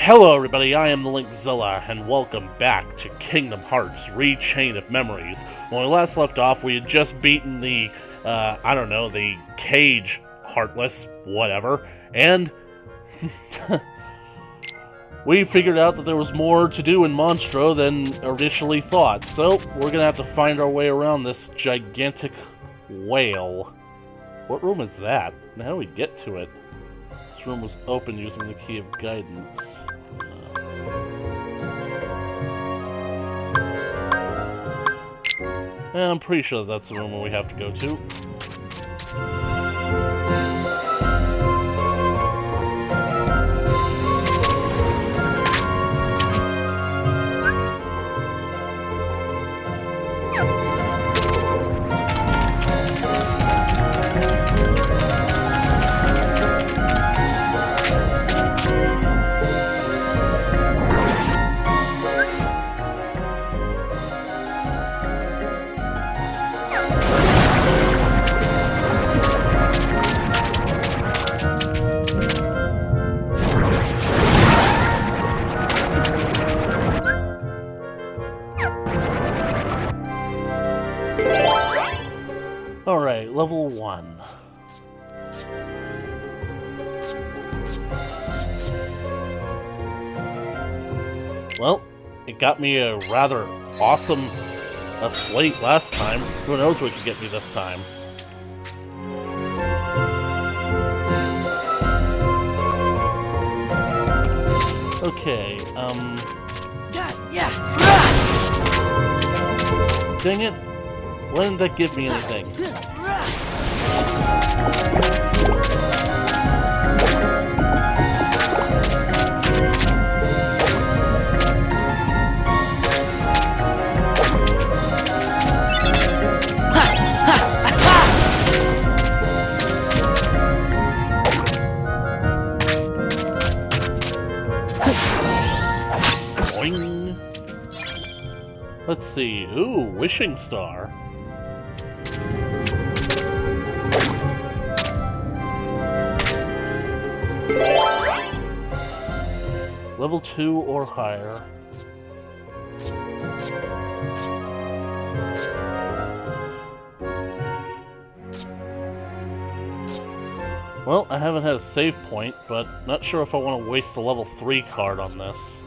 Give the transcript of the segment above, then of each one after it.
Hello everybody, I am the Linkzilla, and welcome back to Kingdom Hearts Rechain of Memories. When we last left off, we had just beaten the, the cage Heartless, whatever, and we figured out that there was more to do in Monstro than initially thought, so we're gonna have to find our way around this gigantic whale. What room is that? And how do we get to it? This room was open using the key of guidance. I'm pretty sure that's the room we have to go to. Alright, level 1. Well, it got me a rather awesome slate last time. Who knows what it could get me this time. Okay, dang it. Why didn't that give me anything? Boing. Let's see. Ooh, Wishing Star. Level 2 or higher. Well, I haven't had a save point, but not sure if I want to waste the level 3 card on this.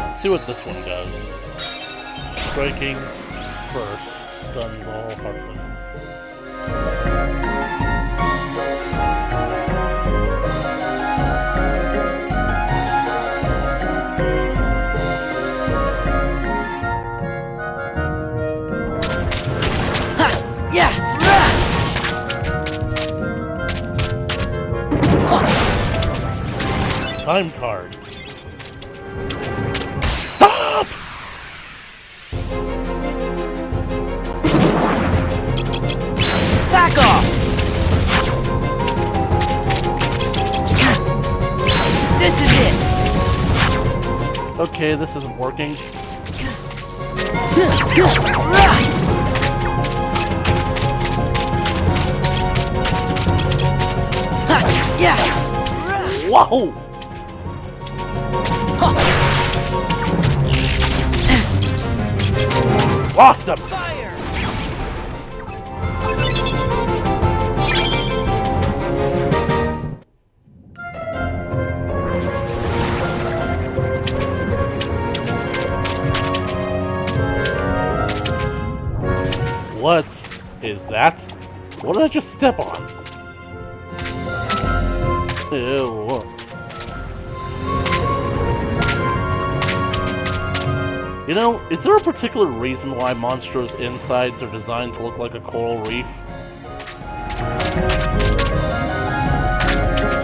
Let's see what this one does. Striking first. Stuns all Heartless. Time card. Stop! Back off! This is it! Okay, this isn't working. Whoa! Lost him! Fire! What is that? What did I just step on? Ew. You know, is there a particular reason why Monstro's insides are designed to look like a coral reef?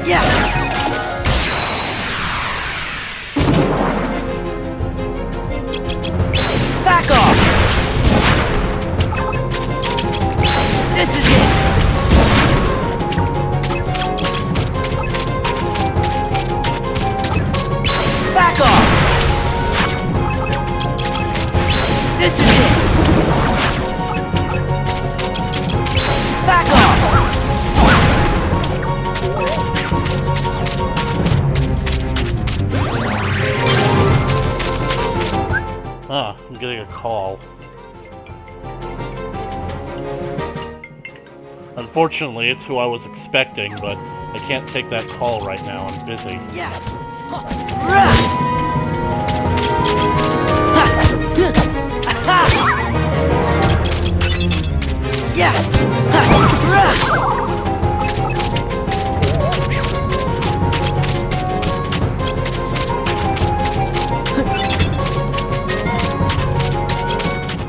Yeah! Back off! This is it! Back off! This is it! Ah, I'm getting a call. Unfortunately, it's who I was expecting, but I can't take that call right now. I'm busy. Yeah.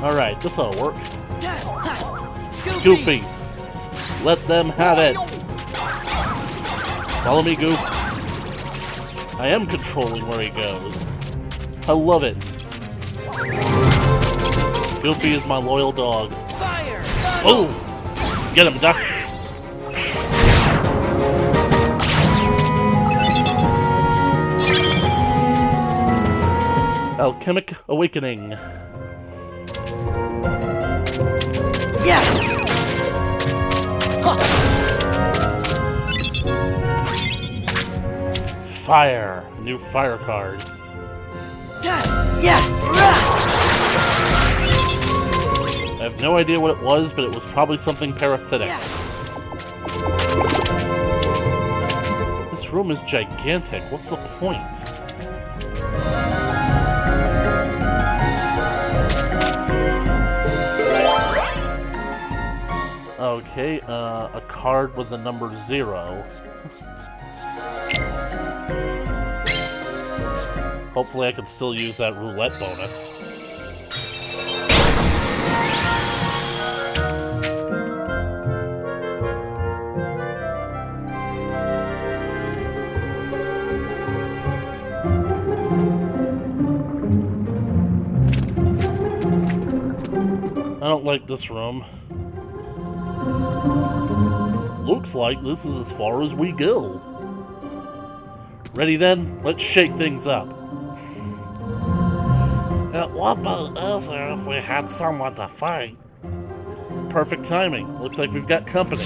Alright, this'll work. Goofy! Let them have it! Follow me, Goof. I am controlling where he goes. I love it. Goofy is my loyal dog. Fire! Boom! Get him, Duck! Alchemic Awakening. Yeah! Fire! New fire card. Yeah! I have no idea what it was, but it was probably something parasitic. Yeah. This room is gigantic. What's the point? Okay, a card with the number 0. Hopefully I can still use that roulette bonus. I don't like this room. Looks like this is as far as we go. Ready then? Let's shake things up. It would be easier if we had someone to fight. Perfect timing. Looks like we've got company.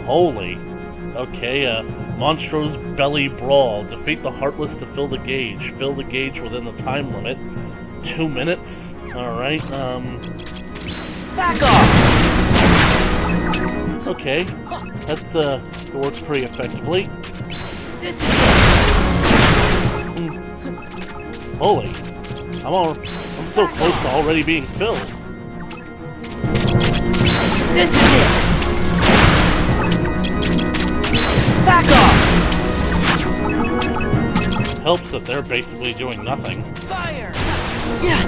Holy. Okay, Monstro's Belly Brawl. Defeat the Heartless to fill the gauge. Fill the gauge within the time limit. 2 minutes. Alright, Back off! Okay. That's, works pretty effectively. This is Holy. I'm so close to already being filled. This is it! Back off! Helps if they're basically doing nothing. Fire! Yeah!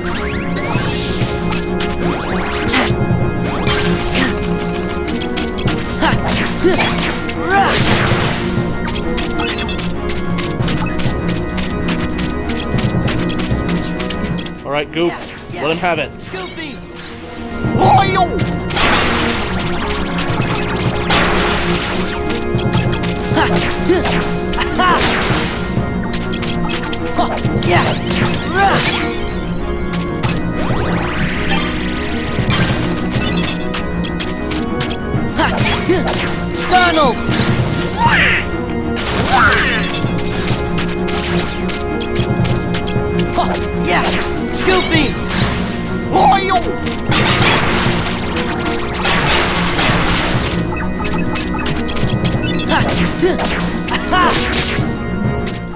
Alright, Goof. Yeah. Let him have it. Goofy! Yeah! Donald! Yeah! Goofy!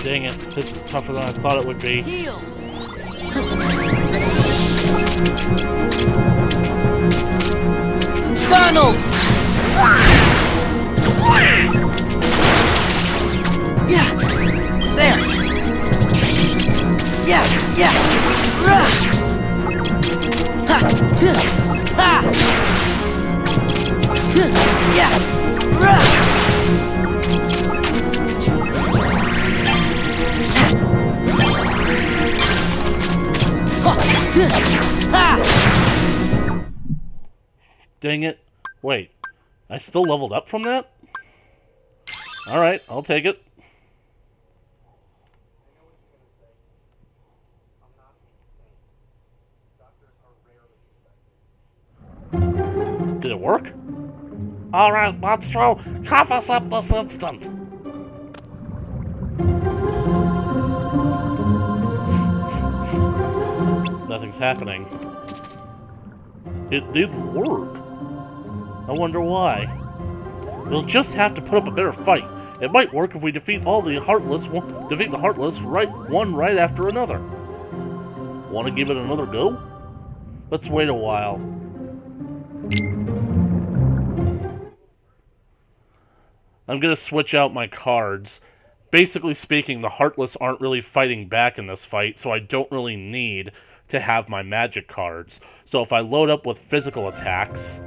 Dang it. This is tougher than I thought it would be. Heal! Donald! Yeah! There! Yeah! Yeah! Ha! Ha! Yeah! Dang it. Wait. I still leveled up from that? Alright, I'll take it. Did it work? Alright, Monstro, cough us up this instant! Nothing's happening. It did work. I wonder why. We'll just have to put up a better fight. It might work if we defeat the Heartless one right after another. Want to give it another go? Let's wait a while. I'm gonna switch out my cards. Basically speaking, the Heartless aren't really fighting back in this fight, so I don't really need to have my magic cards. So if I load up with physical attacks...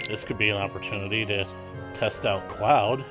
This could be an opportunity to test out Cloud.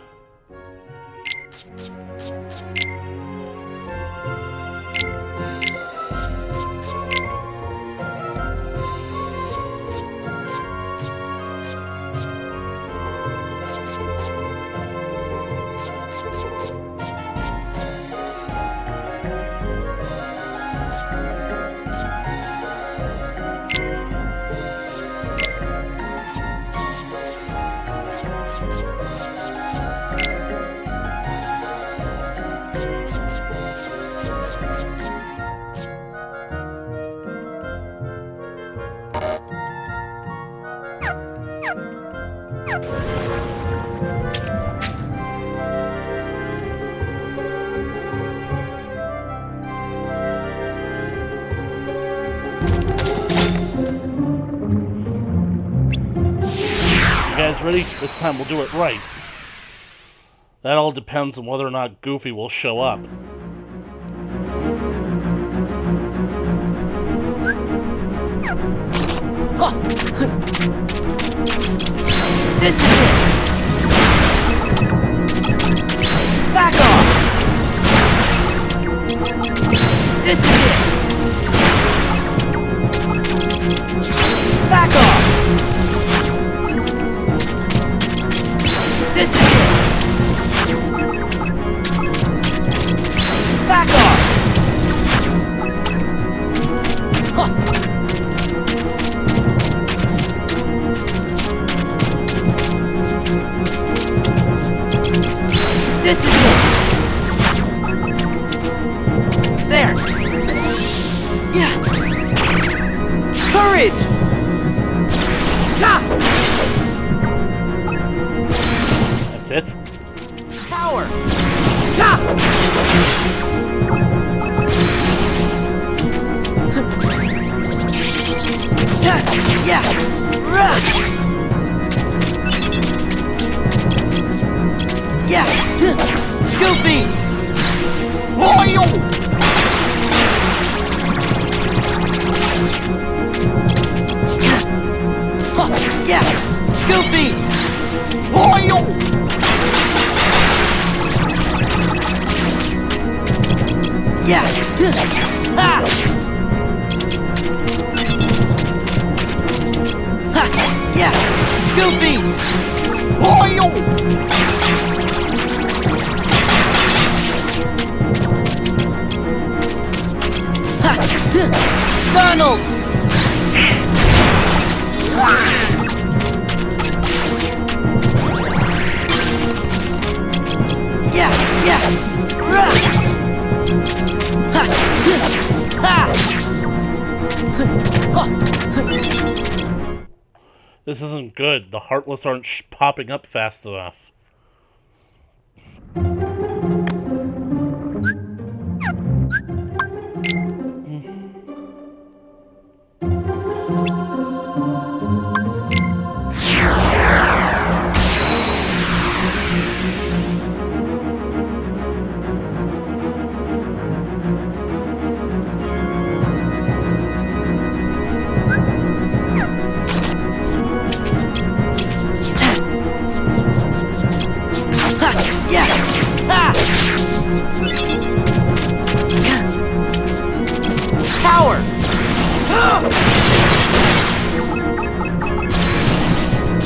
Guys ready? This time we'll do it right. That all depends on whether or not Goofy will show up. This is it! Back off! This is it! Back off! This is it! Back off! Huh. This is it! There! Yeah! Courage! Ha! That's it? Power! Ha! Yeah! Yeah! Goofy! Royal! Yeah! Goofy! Royal! Yeah! Ah! Ha! Yeah! Goofy! Royal! Donald! Yeah, yeah! Ha! Ha! This isn't good. The Heartless aren't popping up fast enough. Power!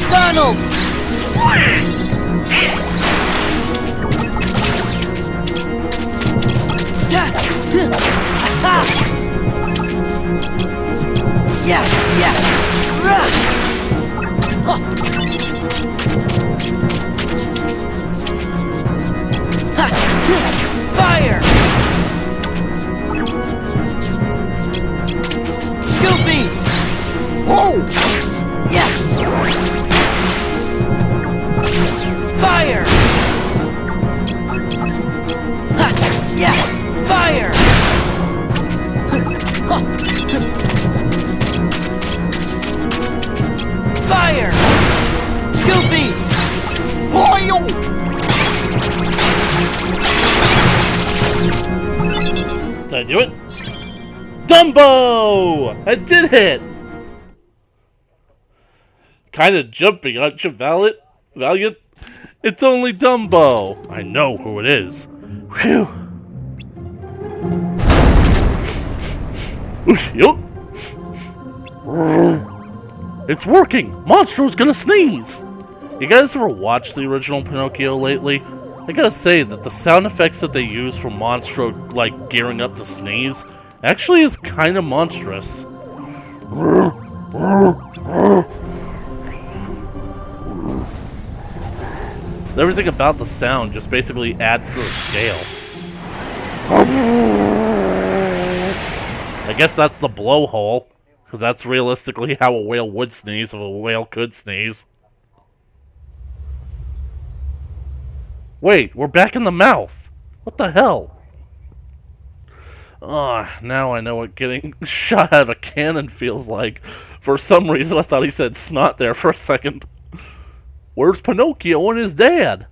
Donald! Yeah, yeah. Fire! Goofy! Whoa! Yeah! Fire! Yeah! Fire! Fire! Goofy! Oil! Did I do it? Dumbo! I did hit! Kinda jumping, aren't you, Valiant? It's only Dumbo! I know who it is. Whew! Yup! It's working! Monstro's gonna sneeze! You guys ever watched the original Pinocchio lately? I gotta say that the sound effects that they use for Monstro, like, gearing up to sneeze, actually is kinda monstrous. Everything about the sound just basically adds to the scale. I guess that's the blowhole, because that's realistically how a whale would sneeze if a whale could sneeze. Wait, we're back in the mouth! What the hell? Now I know what getting shot out of a cannon feels like. For some reason I thought he said snot there for a second. Where's Pinocchio and his dad?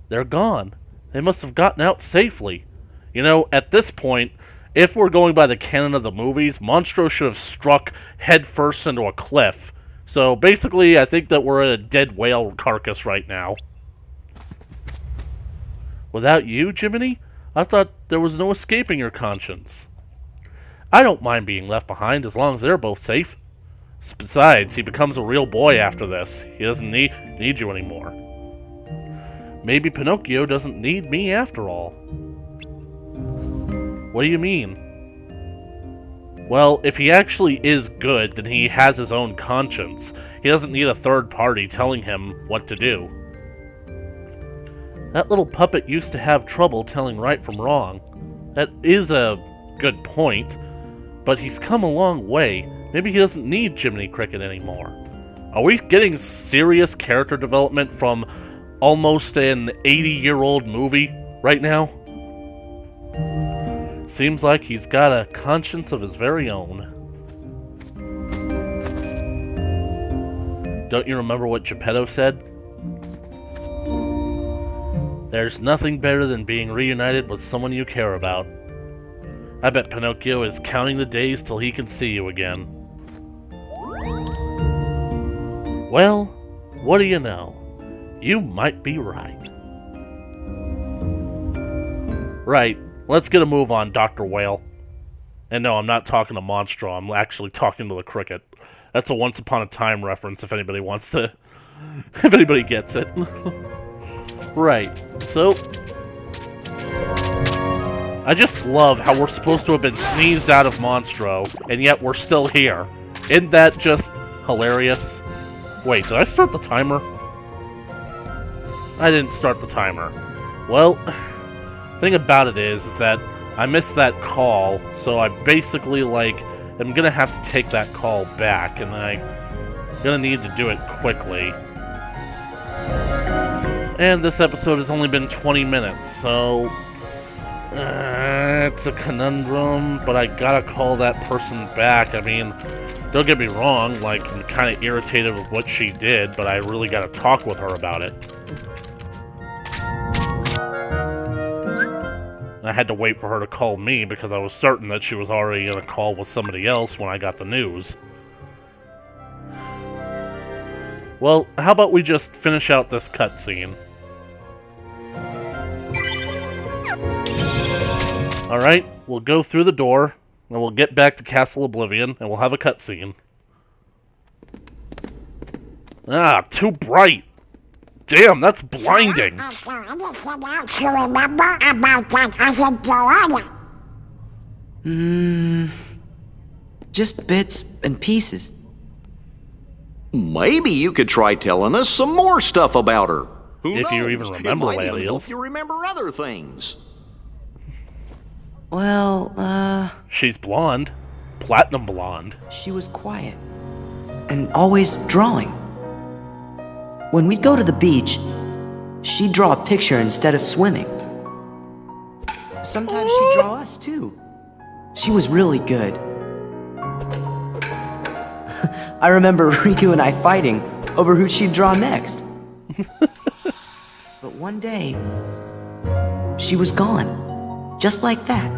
They're gone. They must have gotten out safely. You know, at this point, if we're going by the canon of the movies, Monstro should have struck headfirst into a cliff. So basically, I think that we're at a dead whale carcass right now. Without you, Jiminy? I thought there was no escaping your conscience. I don't mind being left behind as long as they're both safe. Besides, he becomes a real boy after this. He doesn't need you anymore. Maybe Pinocchio doesn't need me after all. What do you mean? Well, if he actually is good, then he has his own conscience. He doesn't need a third party telling him what to do. That little puppet used to have trouble telling right from wrong. That is a good point, but he's come a long way. Maybe he doesn't need Jiminy Cricket anymore. Are we getting serious character development from almost an 80-year-old movie right now? Seems like he's got a conscience of his very own. Don't you remember what Geppetto said? There's nothing better than being reunited with someone you care about. I bet Pinocchio is counting the days till he can see you again. Well, what do you know? You might be right. Right, let's get a move on, Dr. Whale. And no, I'm not talking to Monstro, I'm actually talking to the cricket. That's a Once Upon a Time reference if anybody wants to... if anybody gets it. Right, so... I just love how we're supposed to have been sneezed out of Monstro, and yet we're still here. Isn't that just hilarious? Wait, did I start the timer? I didn't start the timer. Well, thing about it is that I missed that call, so I basically, like, am gonna have to take that call back, and I'm gonna need to do it quickly. And this episode has only been 20 minutes, so it's a conundrum, but I gotta call that person back. I mean, don't get me wrong, like, I'm kind of irritated with what she did, but I really gotta talk with her about it. I had to wait for her to call me because I was certain that she was already in a call with somebody else when I got the news. Well, how about we just finish out this cutscene? Alright, we'll go through the door, and we'll get back to Castle Oblivion, and we'll have a cutscene. Ah, too bright! Damn, that's blinding! Just bits and pieces. Maybe you could try telling us some more stuff about her. Who If you knows? even remember It might even Lalios. help you remember other things. Well, She's blonde. Platinum blonde. she was quiet and always drawing. When we'd go to the beach, she'd draw a picture instead of swimming. Sometimes she'd draw us too. She was really good. I remember Riku and I fighting over who she'd draw next. But one day, she was gone, just like that.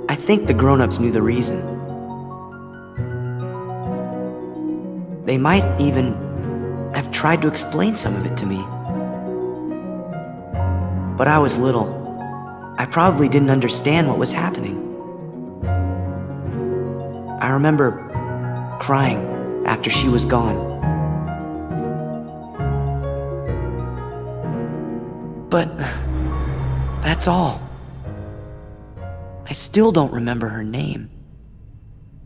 I think the grown-ups knew the reason. They might even have tried to explain some of it to me. But I was little. I probably didn't understand what was happening. I remember crying after she was gone. But that's all. I still don't remember her name.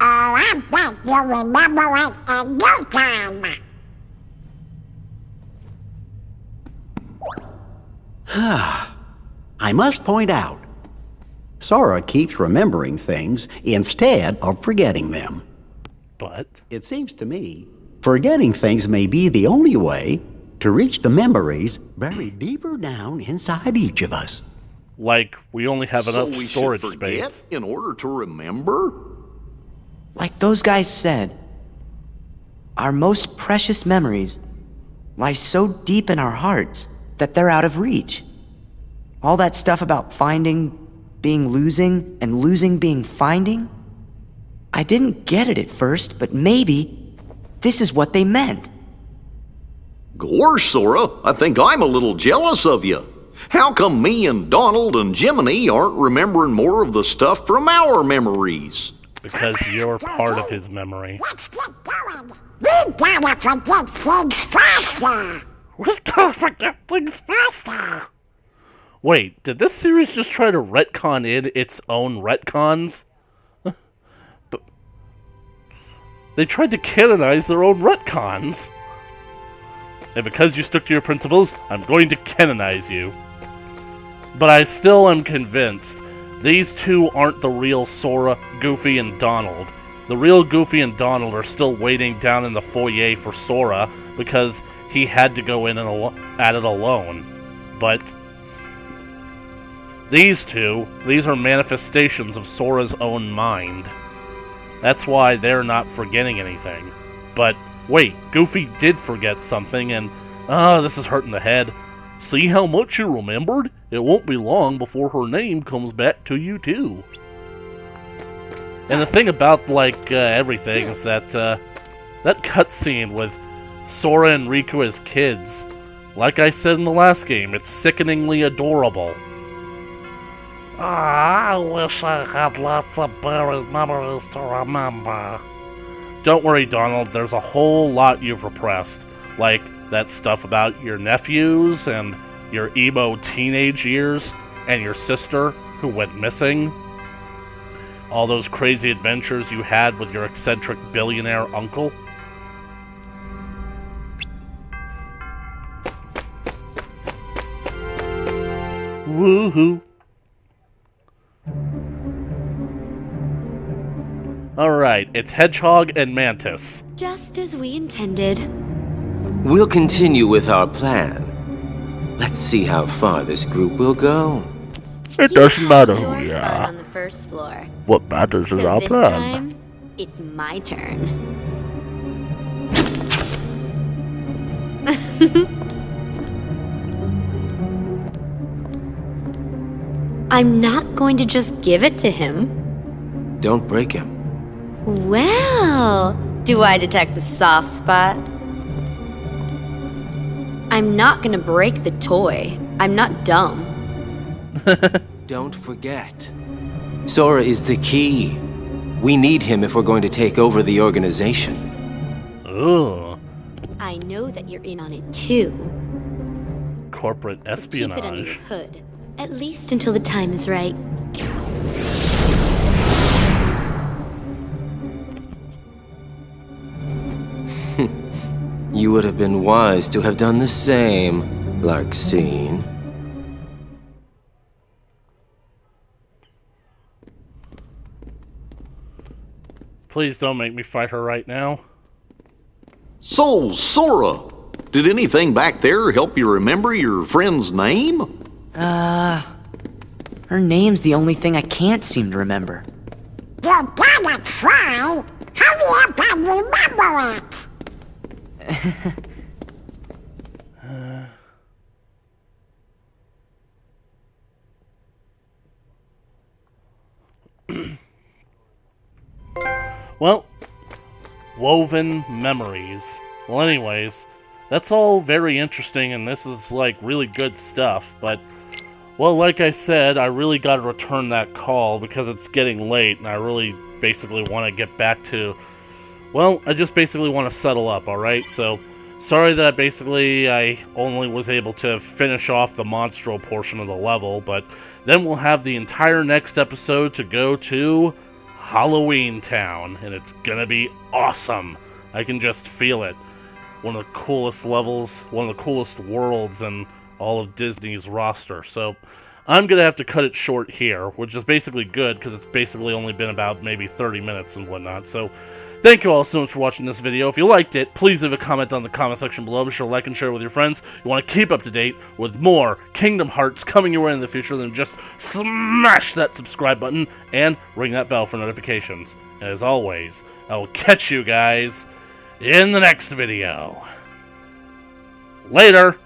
Oh, I bet you'll remember it in no time. I must point out, Sora keeps remembering things instead of forgetting them. But It seems to me, forgetting things may be the only way to reach the memories buried deeper down inside each of us. like, we only have enough So we storage should forget space. in order to remember? Like those guys said, our most precious memories lie so deep in our hearts that they're out of reach. All that stuff about finding being losing and losing being finding, I didn't get it at first, but maybe this is what they meant. Gosh, Sora, I think I'm a little jealous of you. How come me and Donald and Jiminy aren't remembering more of the stuff from our memories? Because you're part of his memory. Let's get going. We gotta forget things faster. We gotta forget things faster! Wait, did this series just try to retcon in its own retcons? But they tried to canonize their own retcons. And because you stuck to your principles, I'm going to canonize you. But I still am convinced these two aren't the real Sora, Goofy, and Donald. The real Goofy and Donald are still waiting down in the foyer for Sora because he had to go in and at it alone. But these are manifestations of Sora's own mind. That's why they're not forgetting anything. But wait, Goofy did forget something, and this is hurting the head. See how much you remembered? It won't be long before her name comes back to you too. And the thing about everything is that that cutscene with Sora and Riku as kids, like I said in the last game, it's sickeningly adorable. I wish I had lots of buried memories to remember. Don't worry, Donald, there's a whole lot you've repressed. Like that stuff about your nephews and your emo teenage years and your sister who went missing. All those crazy adventures you had with your eccentric billionaire uncle. Woohoo! Alright, it's Hedgehog and Mantis. Just as we intended. We'll continue with our plan. Let's see how far this group will go. It doesn't matter Your who you fun are. on the first floor. What matters is So our this plan. time, it's my turn. I'm not going to just give it to him. Don't break him. Well, do I detect a soft spot? I'm not gonna break the toy. I'm not dumb. Don't forget. Sora is the key. We need him if we're going to take over the organization. Ooh. I know that you're in on it too. Corporate Keep it under your espionage. hood. At least until the time is right. You would have been wise to have done the same, Larkseen. Please don't make me fight her right now. So, Sora, did anything back there help you remember your friend's name? Her name's the only thing I can't seem to remember. You gotta try. Hurry up and remember it. Well, woven memories. Well, anyways, that's all very interesting, and this is, like, really good stuff, but, well, like I said, I really gotta return that call because it's getting late, and I really basically want to get back to, well, I just basically want to settle up, alright? So, sorry that I only was able to finish off the Monstro portion of the level, but then we'll have the entire next episode to go to Halloween Town, and it's gonna be awesome. I can just feel it. One of the coolest levels, one of the coolest worlds in all of Disney's roster. So I'm gonna have to cut it short here, which is basically good because it's basically only been about maybe 30 minutes and whatnot. So thank you all so much for watching this video. If you liked it, please leave a comment on the comment section below. Be sure to like and share with your friends. You want to keep up to date with more Kingdom Hearts coming your way in the future, then just smash that subscribe button and ring that bell for notifications. And as always, I will catch you guys in the next video. Later!